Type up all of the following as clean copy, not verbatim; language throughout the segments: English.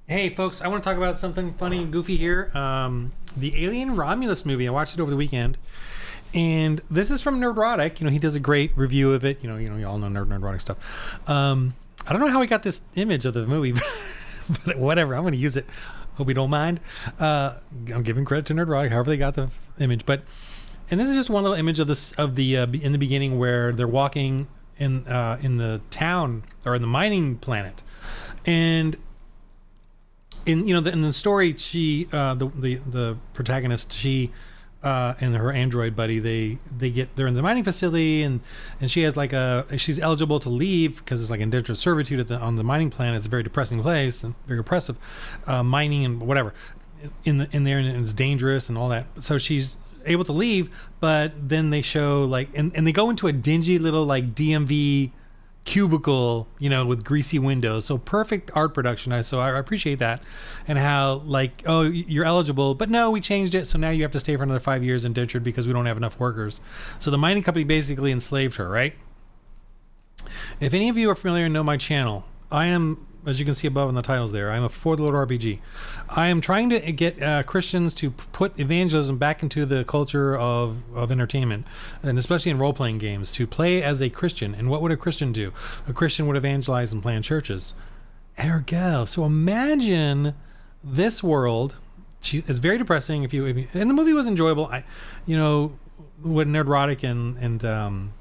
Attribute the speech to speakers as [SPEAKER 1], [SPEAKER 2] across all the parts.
[SPEAKER 1] Hey, folks, I want to talk about something funny and goofy here. The Alien Romulus movie. I watched it over the weekend, and this is from Nerdrotic. He does a great review of it. You all know Nerdrotic stuff. I don't know how he got this image of the movie, but whatever. I'm going to use it. Hope you don't mind. I'm giving credit to Nerdrotic, however they got the image. And this is just one little image of this in the beginning where they're walking in the town or in the mining planet, and in the story, she the protagonist, she and her android buddy, they're in the mining facility, and she has she's eligible to leave because it's like indentured servitude on the mining planet. It's a very depressing place and very oppressive, mining and whatever in there, and it's dangerous and all that. So she's able to leave, but then they show and they go into a dingy little DMV cubicle, with greasy windows. So perfect art production. So I appreciate that, and how oh, you're eligible, but no, we changed it, so now you have to stay for another 5 years indentured because we don't have enough workers. So the mining company basically enslaved her, right? If any of you are familiar and know my channel, I am, as you can see above in the titles there, I'm a For the Lord RPG. I am trying to get Christians to put evangelism back into the culture of entertainment, and especially in role-playing games, to play as a Christian. And what would a Christian do? A Christian would evangelize and plant churches. Ergo. So imagine this world. It's very depressing. And the movie was enjoyable. With Nerdrotic and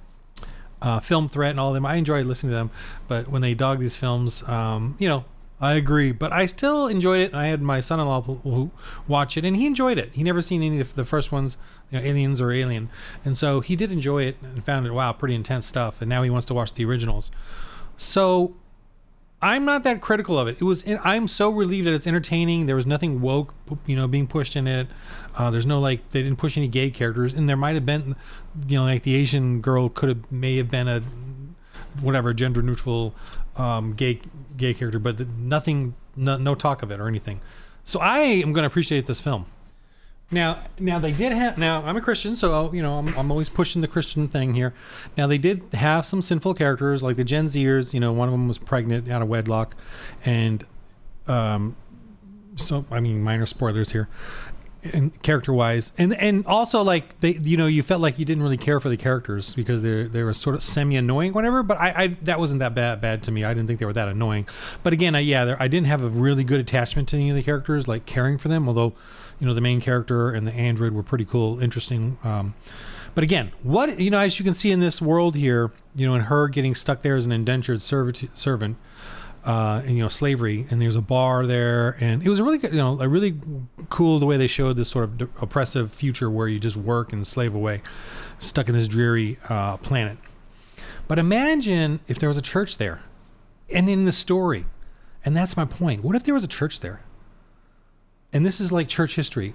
[SPEAKER 1] Film Threat and all of them, I enjoyed listening to them, but when they dog these films, I agree, but I still enjoyed it. And I had my son-in-law who watch it, and he enjoyed it. He never seen any of the first ones, Aliens or Alien, and so he did enjoy it and found it, wow, pretty intense stuff. And now he wants to watch the originals. So I'm not that critical of it. I'm so relieved that it's entertaining. There was nothing woke, being pushed in it. There's no they didn't push any gay characters, and there might have been, the Asian girl may have been a whatever gender neutral gay character, but nothing, no talk of it or anything. So I am going to appreciate this film. Now they did have. Now I'm a Christian, so I'm always pushing the Christian thing here. Now they did have some sinful characters, like the Gen Zers. One of them was pregnant out of wedlock, and so I mean, minor spoilers here, and character-wise, and also you felt like you didn't really care for the characters because they were sort of semi-annoying, whatever. But I that wasn't that bad to me. I didn't think they were that annoying. But again, I didn't have a really good attachment to any of the characters, like caring for them, although. The main character and the android were pretty cool, interesting. But again, as you can see in this world here, and her getting stuck there as an indentured servant, and slavery, and there's a bar there, and it was a really good, a really cool the way they showed this sort of oppressive future where you just work and slave away, stuck in this dreary planet. But imagine if there was a church there, and in the story, and that's my point. What if there was a church there? And this is like church history.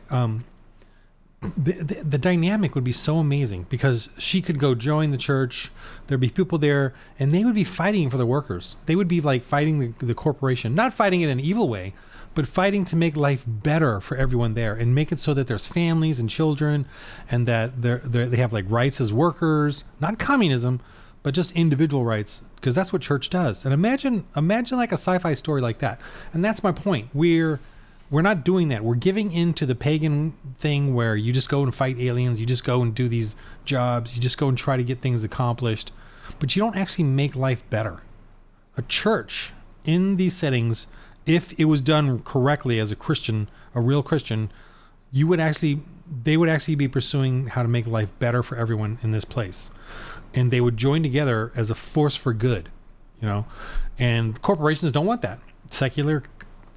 [SPEAKER 1] The dynamic would be so amazing because she could go join the church. There'd be people there, and they would be fighting for the workers. They would be fighting the corporation, not fighting it in an evil way, but fighting to make life better for everyone there and make it so that there's families and children, and that they have rights as workers, not communism, but just individual rights, because that's what church does. And imagine like a sci-fi story like that. And that's my point. We're not doing that. We're giving in to the pagan thing where you just go and fight aliens. You just go and do these jobs. You just go and try to get things accomplished. But you don't actually make life better. A church in these settings, if it was done correctly as a Christian, a real Christian, they would actually be pursuing how to make life better for everyone in this place. And they would join together as a force for good, And corporations don't want that.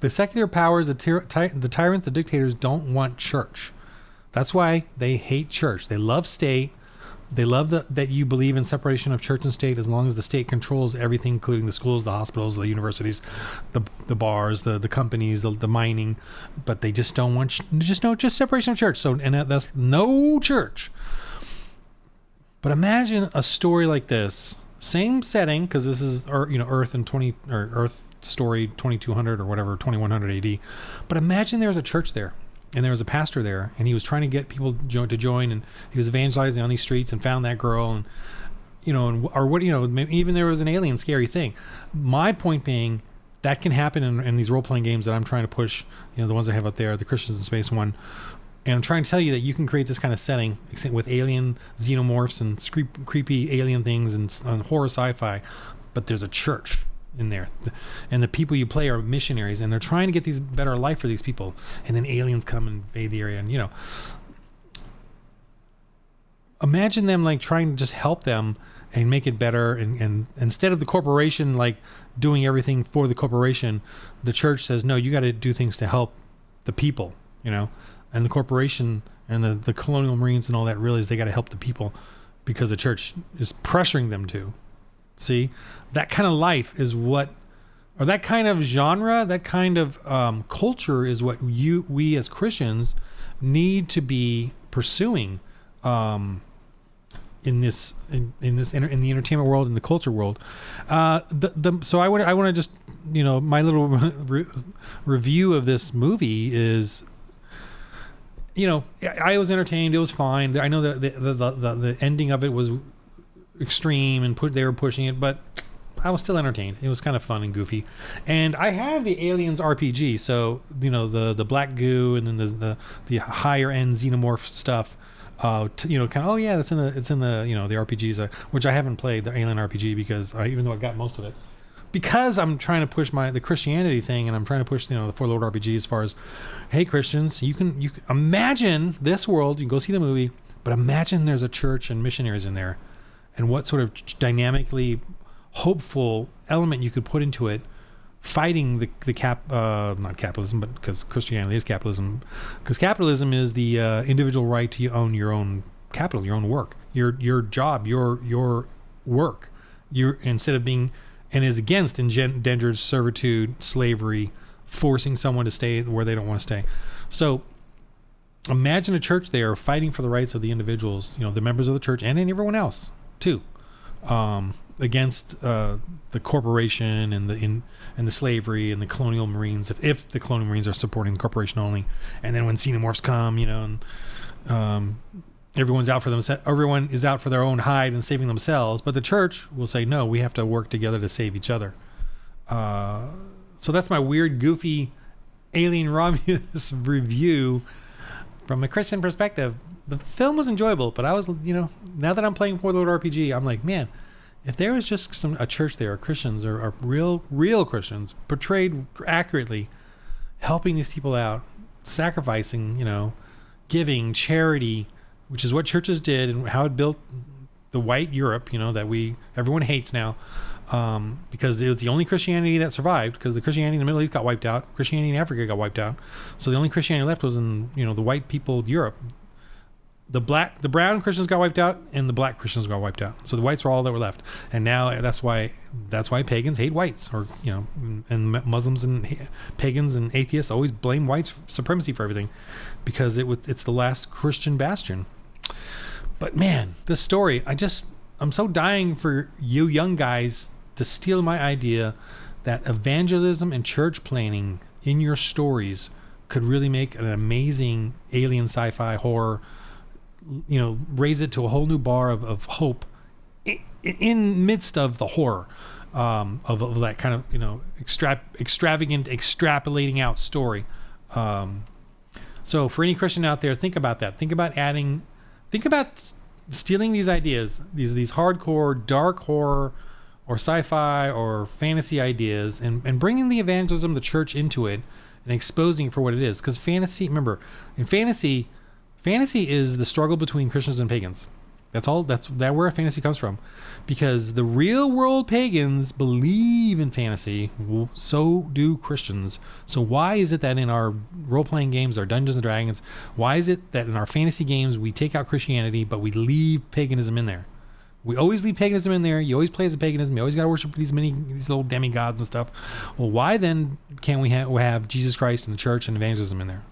[SPEAKER 1] The secular powers, the tyrants, the dictators don't want church. That's why they hate church. They love state. They love that you believe in separation of church and state, as long as the state controls everything, including the schools, the hospitals, the universities, the bars, the companies, the mining. But they just don't want just separation of church. So, and that's no church. But imagine a story like this, same setting, because this is Earth and Earth story 2200 or whatever, 2100 AD. But imagine there was a church there, and there was a pastor there, and he was trying to get people to join, and he was evangelizing on these streets and found that girl, and even there was an alien scary thing. My point being, that can happen in these role-playing games that I'm trying to push, the ones I have out there, the Christians in Space one. And I'm trying to tell you that you can create this kind of setting with alien xenomorphs and creepy alien things and horror sci-fi, but there's a church in there, and the people you play are missionaries, and they're trying to get these better life for these people, and then aliens come and invade the area, and imagine them like trying to just help them and make it better, and instead of the corporation like doing everything for the corporation, the church says, no, you got to do things to help the people, and the corporation and the colonial marines and all that realize they got to help the people because the church is pressuring them to. See, that kind of life is or that kind of genre, that kind of culture is what we as Christians need to be pursuing in the entertainment world, in the culture world. So I want to just, my little review of this movie is, I was entertained. It was fine. I know that the ending of it was extreme and they were pushing it, but I was still entertained. It was kind of fun and goofy. And I have the Aliens RPG, so the black goo and then the higher end xenomorph stuff. It's in the the RPGs, which I haven't played the Alien RPG because even though I got most of it, because I'm trying to push the Christianity thing, and I'm trying to push the Four Lord RPG as far as, hey Christians, you can imagine this world. You can go see the movie, but imagine there's a church and missionaries in there, and what sort of dynamically hopeful element you could put into it, fighting not capitalism, but because Christianity is capitalism, because capitalism is the individual right to own your own capital, your own work, your job, your work, instead of being, and is against endangered servitude, slavery, forcing someone to stay where they don't want to stay. So imagine a church there fighting for the rights of the individuals, the members of the church, and everyone else too, against the corporation and the slavery and the colonial marines, if the colonial marines are supporting the corporation only. And then when xenomorphs come, everyone is out for their own hide and saving themselves, but the church will say, no, we have to work together to save each other. So that's my weird, goofy Alien Romulus review from a Christian perspective. The film was enjoyable, but I was, now that I'm playing Four Lord RPG, I'm like, man, if there was just a church there, or Christians, or real Christians portrayed accurately, helping these people out, sacrificing, giving, charity, which is what churches did and how it built the white Europe, that everyone hates now, because it was the only Christianity that survived, because the Christianity in the Middle East got wiped out, Christianity in Africa got wiped out, so the only Christianity left was in the white people of Europe. The brown Christians got wiped out, and the black Christians got wiped out. So the whites were all that were left, and now that's why pagans hate whites, or and Muslims and pagans and atheists always blame white supremacy for everything, because it's the last Christian bastion. But man, this story, I'm so dying for you young guys to steal my idea that evangelism and church planning in your stories could really make an amazing alien sci-fi horror, raise it to a whole new bar of hope in midst of the horror of that kind of extravagant extrapolating out story. So for any Christian out there, think about that. Think about stealing these ideas, these hardcore dark horror or sci-fi or fantasy ideas, and bringing the evangelism of the church into it and exposing it for what it is. Because remember, in fantasy is the struggle between Christians and pagans. That's where fantasy comes from, because the real world pagans believe in fantasy, so do Christians. So why is it that in our role-playing games, our Dungeons and Dragons, why is it that in our fantasy games we take out Christianity but we leave paganism in there? We always leave paganism in there. You always play as a paganism. You always got to worship these little demigods and stuff. Well, why then can't we have Jesus Christ and the church and evangelism in there?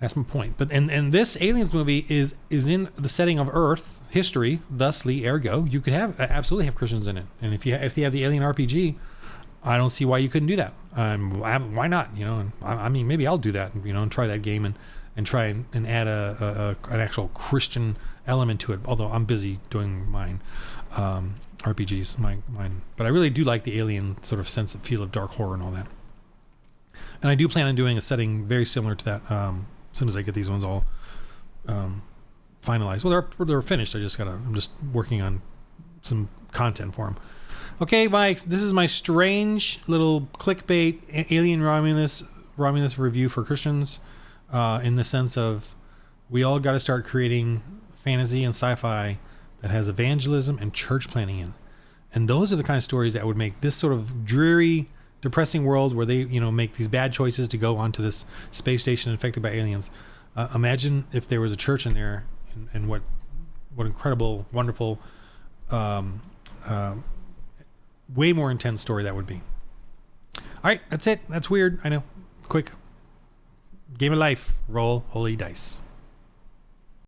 [SPEAKER 1] That's my point. But and this Aliens movie is in the setting of Earth history, thusly, ergo, you could absolutely have Christians in it. And if you have the Alien RPG, I don't see why you couldn't do that. Why not? I mean, maybe I'll do that. And try that game and try and add an actual Christian element to it. Although I'm busy doing mine. RPGs, mine. But I really do like the alien sort of sense of feel of dark horror and all that. And I do plan on doing a setting very similar to that as soon as I get these ones all finalized. Well, they're finished. I'm just working on some content for them. Okay, Mike, this is my strange little clickbait Alien Romulus review for Christians, in the sense of we all got to start creating fantasy and sci-fi that has evangelism and church planning in. And those are the kind of stories that would make this sort of dreary, depressing world where they, make these bad choices to go onto this space station infected by aliens. Imagine if there was a church in there, and what incredible, wonderful, way more intense story that would be. All right, that's it. That's weird. I know. Quick. Game of life. Roll holy dice.